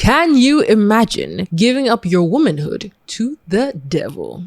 Can you imagine giving up your womanhood to the devil?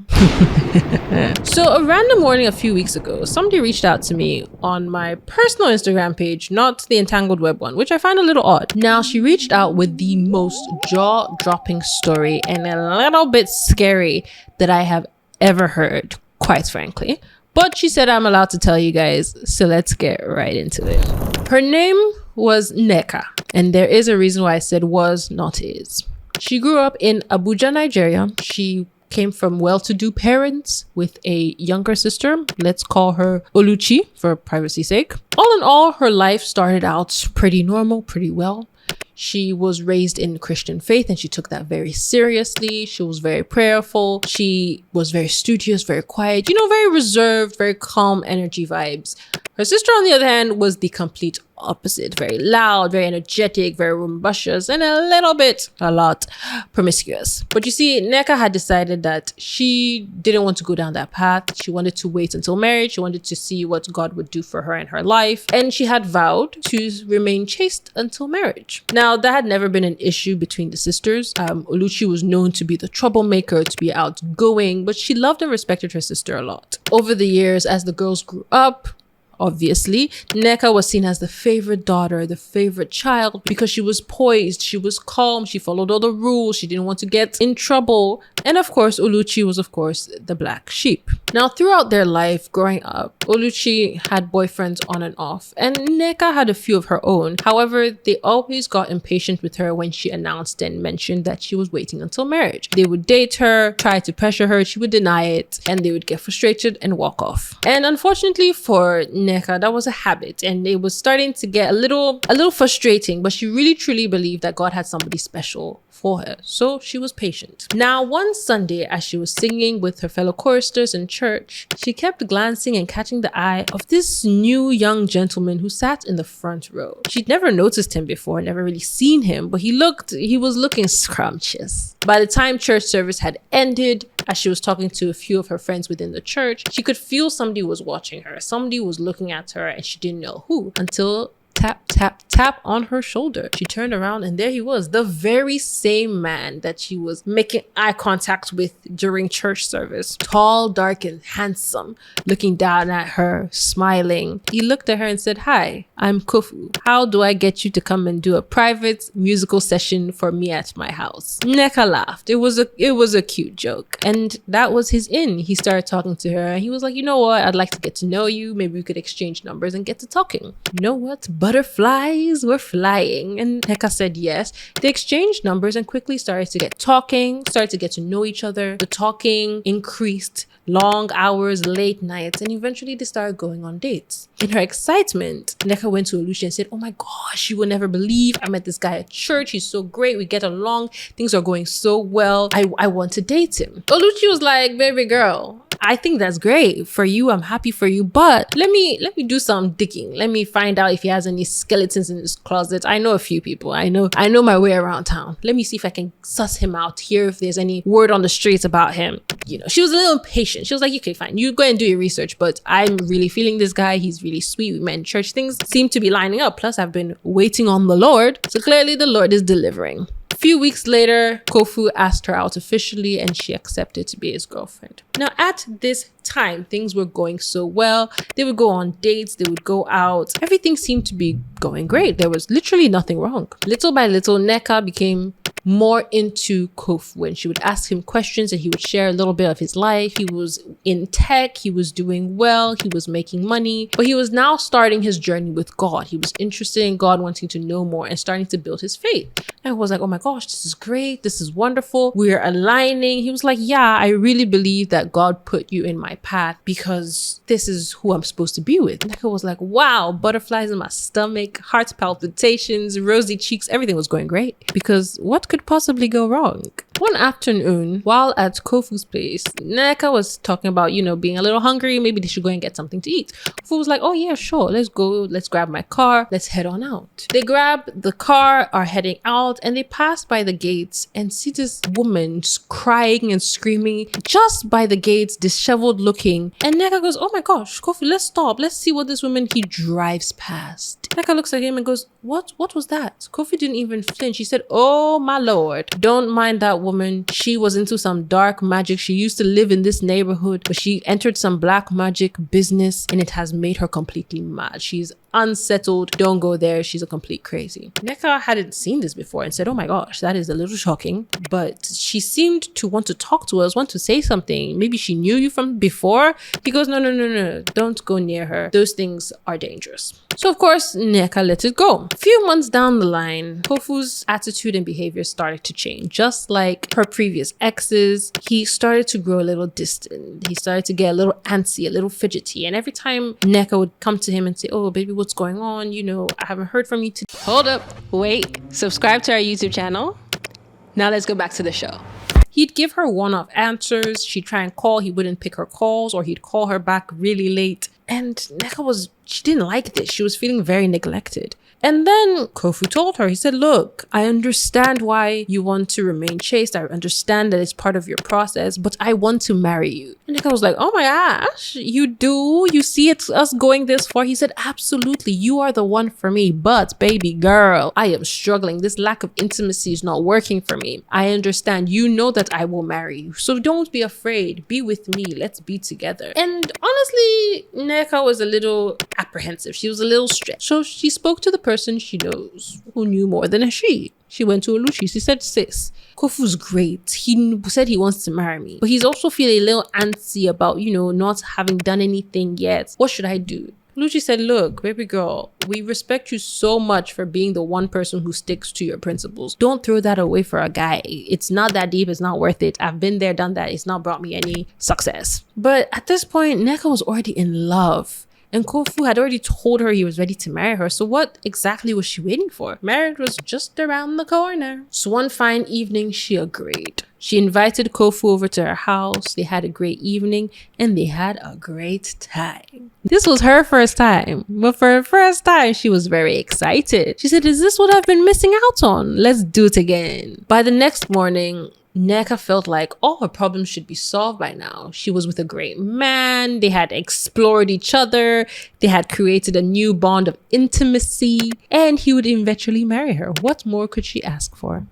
So a random morning a few weeks ago, somebody reached out to me on my personal Instagram page, not the Entangled Web one, which I find a little odd. Now, she reached out with the most jaw-dropping story and a little bit scary that I have ever heard, quite frankly. But she said I'm allowed to tell you guys, so let's get right into it. Her name was Nneka, and there is a reason why I said was, not is. She grew up in Abuja, Nigeria. She came from well-to-do parents with a younger sister. Let's call her Oluchi for privacy's sake. All in all, her life started out pretty normal, pretty well. She was raised in Christian faith and she took that very seriously. She was very prayerful. She was very studious, very quiet, very reserved, very calm energy vibes. Her sister, on the other hand, was the complete opposite. Very loud, very energetic, very rambunctious, and a lot promiscuous. But you see, Nneka had decided that she didn't want to go down that path. She wanted to wait until marriage. She wanted to see what God would do for her in her life. And she had vowed to remain chaste until marriage. Now, that had never been an issue between the sisters. Oluchi was known to be the troublemaker, to be outgoing, but she loved and respected her sister a lot. Over the years, as the girls grew up, obviously, Nneka was seen as the favorite daughter, the favorite child, because she was poised, she was calm, she followed all the rules, she didn't want to get in trouble. And of course, Oluchi was, of course, the black sheep. Now, throughout their life growing up, Oluchi had boyfriends on and off, and Nneka had a few of her own. However, they always got impatient with her when she announced and mentioned that she was waiting until marriage. They would date her, try to pressure her, she would deny it, and they would get frustrated and walk off. And unfortunately for Nneka, that was a habit, and it was starting to get a little frustrating, but she really truly believed that God had somebody special for her, so she was patient. Now, one Sunday, as she was singing with her fellow choristers in church, she kept glancing and catching the eye of this new young gentleman who sat in the front row. She'd never noticed him before, never really seen him, but he was looking scrumptious. By the time church service had ended, as she was talking to a few of her friends within the church, she could feel somebody was watching her. Somebody was looking at her and she didn't know who, until tap, tap, tap on her shoulder. She turned around and there he was, the very same man that she was making eye contact with during church service. Tall, dark, and handsome, looking down at her, smiling. He looked at her and said, "Hi, I'm Kofu. How do I get you to come and do a private musical session for me at my house?" Nneka laughed. It was a cute joke. And that was his in. He started talking to her and he was like, "You know what? I'd like to get to know you. Maybe we could exchange numbers and get to talking." You know what? Butterflies were flying, and Nneka said yes. They exchanged numbers and quickly started to get talking, started to get to know each other. The talking increased, long hours, late nights, and eventually they started going on dates. In her excitement, Nneka went to Oluchi and said, "Oh my gosh, you will never believe I met this guy at church. He's so great. We get along. Things are going so well. I want to date him." Oluchi was like, "Baby girl, I think that's great for you. I'm happy for you, but let me do some digging. Let me find out if he has any skeletons in his closet. I know a few people. I know my way around town. Let me see if I can suss him out, hear if there's any word on the streets about him." She was a little impatient. She was like, "Okay, fine. You go and do your research, but I'm really feeling this guy. He's really sweet. We met in church. Things seem to be lining up. Plus, I've been waiting on the Lord. So clearly the Lord is delivering." A few weeks later, Kofu asked her out officially and she accepted to be his girlfriend. Now, at this time, things were going so well. They would go on dates, they would go out. Everything seemed to be going great. There was literally nothing wrong. Little by little, Nneka became more into Kofu, and she would ask him questions and he would share a little bit of his life. He was in tech, he was doing well, he was making money, but he was now starting his journey with God. He was interested in God, wanting to know more and starting to build his faith. And I was like, "Oh my gosh, this is great. This is wonderful. We're aligning." He was like, "Yeah, I really believe that God put you in my path because this is who I'm supposed to be with." And I was like, wow, butterflies in my stomach, heart palpitations, rosy cheeks, everything was going great. Because what could possibly go wrong? One afternoon, while at Kofu's place, Neka was talking about, being a little hungry. Maybe they should go and get something to eat. Kofu was like, oh yeah, sure. Let's go. Let's grab my car. Let's head on out. They grab the car, are heading out, and they pass by the gates and see this woman crying and screaming just by the gates, disheveled looking. And Neka goes, oh my gosh, Kofu, let's stop. Let's see what this woman he drives past. Neka looks at him and goes, what was that? Kofu didn't even flinch. She said, oh my lord, don't mind that woman. She was into some dark magic. She used to live in this neighborhood, but she entered some black magic business and it has made her completely mad. She's unsettled. Don't go there. She's a complete crazy. Neka hadn't seen this before and said, oh my gosh, that is a little shocking. But she seemed to want to talk to us, want to say something. Maybe she knew you from before. He goes, no. Don't go near her. Those things are dangerous. So of course, Neka let it go. A few months down the line, Kofu's attitude and behavior started to change. Just like her previous exes, he started to grow a little distant. He started to get a little antsy, a little fidgety. And every time Neka would come to him and say, oh baby, what's going on? I haven't heard from you today. Hold up, wait, subscribe to our YouTube channel. Now let's go back to the show. He'd give her one-off answers. She'd try and call. He wouldn't pick her calls, or he'd call her back really late. And Neka she didn't like this. She was feeling very neglected. And then Kofu told her, he said, look, I understand why you want to remain chaste. I understand that it's part of your process, but I want to marry you. And Neka was like, oh my gosh, you do? You see it's us going this far? He said, absolutely. You are the one for me. But baby girl, I am struggling. This lack of intimacy is not working for me. I understand. You know that I will marry you. So don't be afraid. Be with me. Let's be together. And honestly, Neka was a little apprehensive. She was a little stressed. So she spoke to the person she knows who knew more than she. She went to Oluchi. She said, sis, Kofu's great. He said he wants to marry me, but he's also feeling a little antsy about, not having done anything yet. What should I do? Oluchi said, look, baby girl, we respect you so much for being the one person who sticks to your principles. Don't throw that away for a guy. It's not that deep. It's not worth it. I've been there, done that. It's not brought me any success. But at this point, Neka was already in love. And Kofu had already told her he was ready to marry her. So what exactly was she waiting for? Marriage was just around the corner. So one fine evening, she agreed. She invited Kofu over to her house. They had a great evening and they had a great time. This was her first time. But for her first time, she was very excited. She said, is this what I've been missing out on? Let's do it again. By the next morning, Neka felt like all her problems should be solved by now. She was with a great man. They had explored each other. They had created a new bond of intimacy. And he would eventually marry her. What more could she ask for?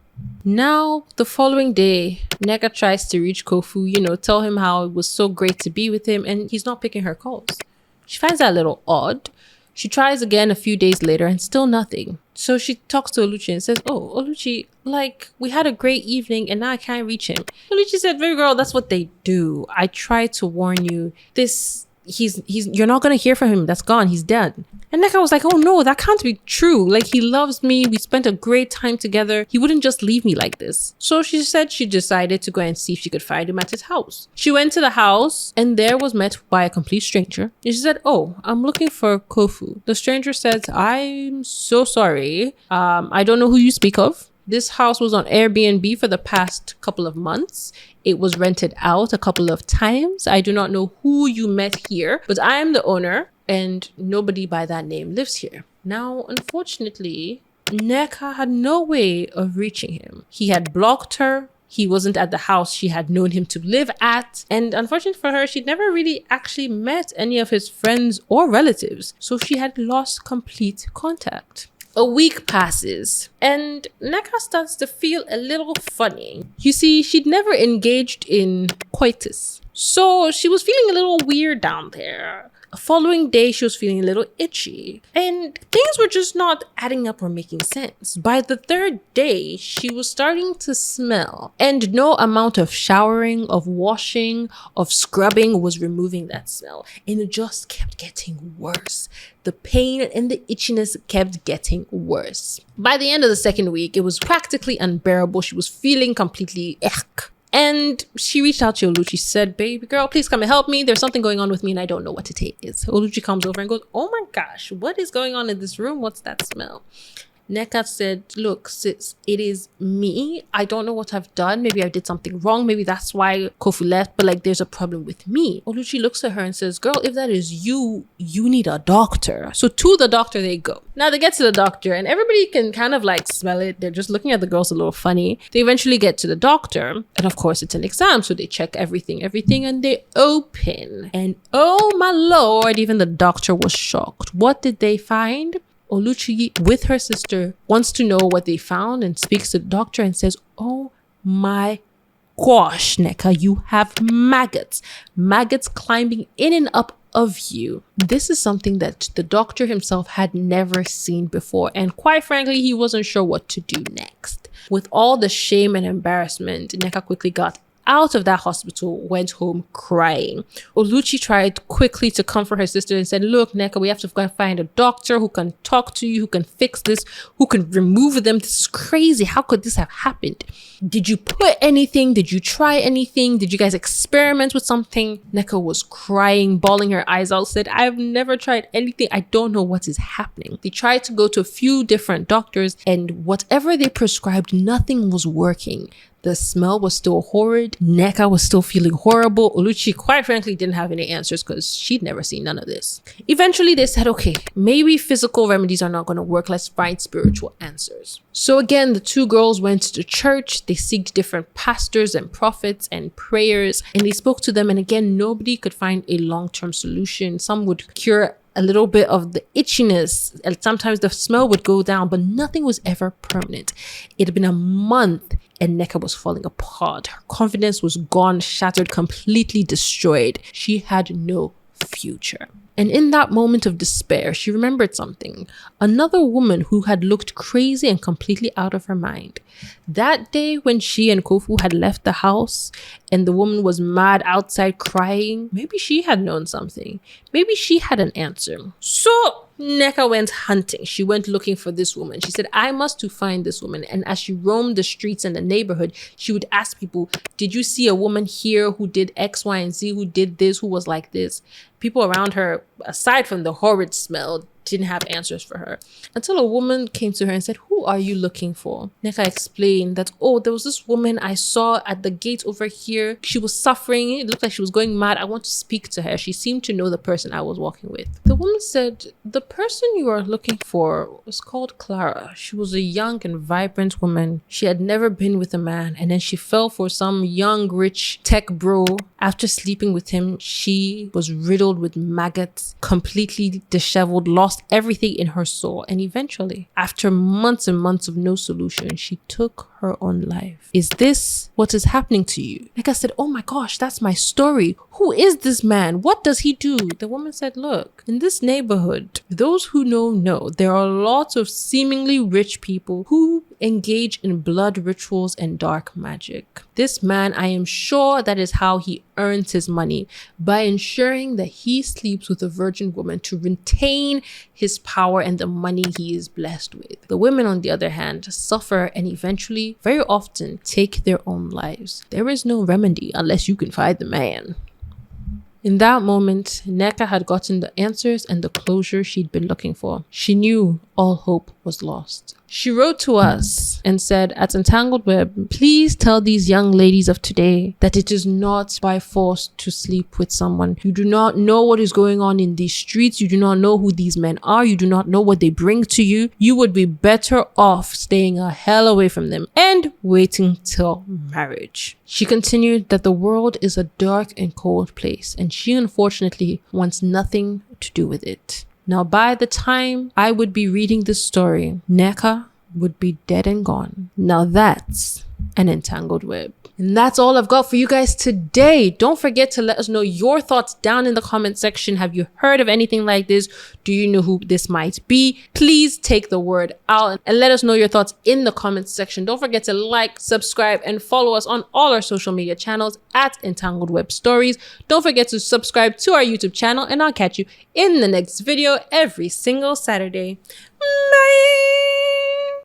Now, the following day, Neka tries to reach Kofu, tell him how it was so great to be with him. And he's not picking her calls. She finds that a little odd. She tries again a few days later and still nothing. So she talks to Oluchi and says, oh, Oluchi, we had a great evening and now I can't reach him. Oluchi said, baby girl, that's what they do. I tried to warn you. You're not going to hear from him. That's gone. He's dead. And Neka was like, oh no, that can't be true. He loves me. We spent a great time together. He wouldn't just leave me like this. So she said she decided to go and see if she could find him at his house. She went to the house and there was met by a complete stranger. And she said, oh, I'm looking for Kofu. The stranger said, I'm so sorry. I don't know who you speak of. This house was on Airbnb for the past couple of months. It was rented out a couple of times. I do not know who you met here, but I am the owner and nobody by that name lives here. Now, unfortunately, Neka had no way of reaching him. He had blocked her. He wasn't at the house she had known him to live at. And unfortunately for her, she'd never really actually met any of his friends or relatives. So she had lost complete contact. A week passes and Neka starts to feel a little funny. You see, she'd never engaged in coitus. So she was feeling a little weird down there. The following day, she was feeling a little itchy and things were just not adding up or making sense. By the third day, she was starting to smell and no amount of showering, of washing, of scrubbing was removing that smell. And it just kept getting worse. The pain and the itchiness kept getting worse. By the end of the second week, it was practically unbearable. She was feeling completely ick. And she reached out to Oluchi. She said, baby girl, please come and help me. There's something going on with me and I don't know what it is. Oluchi comes over and goes, oh my gosh, what is going on in this room? What's that smell? Nneka said, look, sis, it is me. I don't know what I've done. Maybe I did something wrong. Maybe that's why Kofu left, but like there's a problem with me. Oluchi looks at her and says, girl, if that is you, you need a doctor. So to the doctor they go. Now they get to the doctor and everybody can kind of like smell it. They're just looking at the girls a little funny. They eventually get to the doctor and of course it's an exam. So they check everything and they open. And oh my Lord, even the doctor was shocked. What did they find? Oluchi, with her sister, wants to know what they found and speaks to the doctor and says, oh my gosh, Nneka, you have maggots climbing in and up of you. This is something that the doctor himself had never seen before. And quite frankly, he wasn't sure what to do next. With all the shame and embarrassment, Nneka quickly got out of that hospital, went home crying. Oluchi tried quickly to comfort her sister and said, look, Nneka, we have to go and find a doctor who can talk to you, who can fix this, who can remove them. This is crazy. How could this have happened? Did you put anything? Did you try anything? Did you guys experiment with something? Nneka was crying, bawling her eyes out, said, I've never tried anything. I don't know what is happening. They tried to go to a few different doctors and whatever they prescribed, nothing was working. The smell was still horrid. Nneka was still feeling horrible. Oluchi, quite frankly, didn't have any answers because she'd never seen none of this. Eventually, they said, okay, maybe physical remedies are not going to work. Let's find spiritual answers. So again, the two girls went to church. They sought different pastors and prophets and prayers, and they spoke to them. And again, nobody could find a long-term solution. Some would cure a little bit of the itchiness, and sometimes the smell would go down, but nothing was ever permanent. It had been a month and Nneka was falling apart. Her confidence was gone, shattered, completely destroyed. She had no future. And in that moment of despair, she remembered something. Another woman who had looked crazy and completely out of her mind. That day when she and Kofu had left the house and the woman was mad outside crying, maybe she had known something. Maybe she had an answer. So Nneka went hunting. She went looking for this woman. She said, I must find this woman. And as she roamed the streets and the neighborhood, she would ask people, did you see a woman here who did X, Y, and Z, who did this, who was like this? People around her, aside from the horrid smell, didn't have answers for her. Until a woman came to her and said, who are you looking for? Nneka explained that, oh, there was this woman I saw at the gate over here. She was suffering. It looked like she was going mad. I want to speak to her. She seemed to know the person I was walking with. The woman said, the person you are looking for was called Clara. She was a young and vibrant woman. She had never been with a man, and then she fell for some young, rich tech bro. After sleeping with him, she was riddled with maggots, completely disheveled, lost everything in her soul, and eventually, after months and months of no solution, she took her own life. Is this what is happening to you? Nneka said, oh my gosh, that's my story. Who is this man? What does he do? The woman said, look, in this neighborhood, those who know, there are lots of seemingly rich people who engage in blood rituals and dark magic. This man, I am sure that is how he earns his money, by ensuring that he sleeps with a virgin woman to retain his power and the money he is blessed with. The women, on the other hand, suffer and eventually, very often, take their own lives. There is no remedy unless you can find the man. In that moment, Nneka had gotten the answers and the closure she'd been looking for. She knew all hope was lost. She wrote to us and said, at Entangled Web, please tell these young ladies of today that it is not by force to sleep with someone. You do not know what is going on in these streets. You do not know who these men are. You do not know what they bring to you. You would be better off staying a hell away from them and waiting till marriage. She continued that the world is a dark and cold place, and she unfortunately wants nothing to do with it. Now, by the time I would be reading this story, Nneka would be dead and gone. Now that's an entangled web. And that's all I've got for you guys today. Don't forget to let us know your thoughts down in the comment section. Have you heard of anything like this? Do you know who this might be? Please take the word out and let us know your thoughts in the comment section. Don't forget to like, subscribe, and follow us on all our social media channels at EntangledWebStories. Don't forget to subscribe to our YouTube channel, and I'll catch you in the next video every single Saturday. Bye!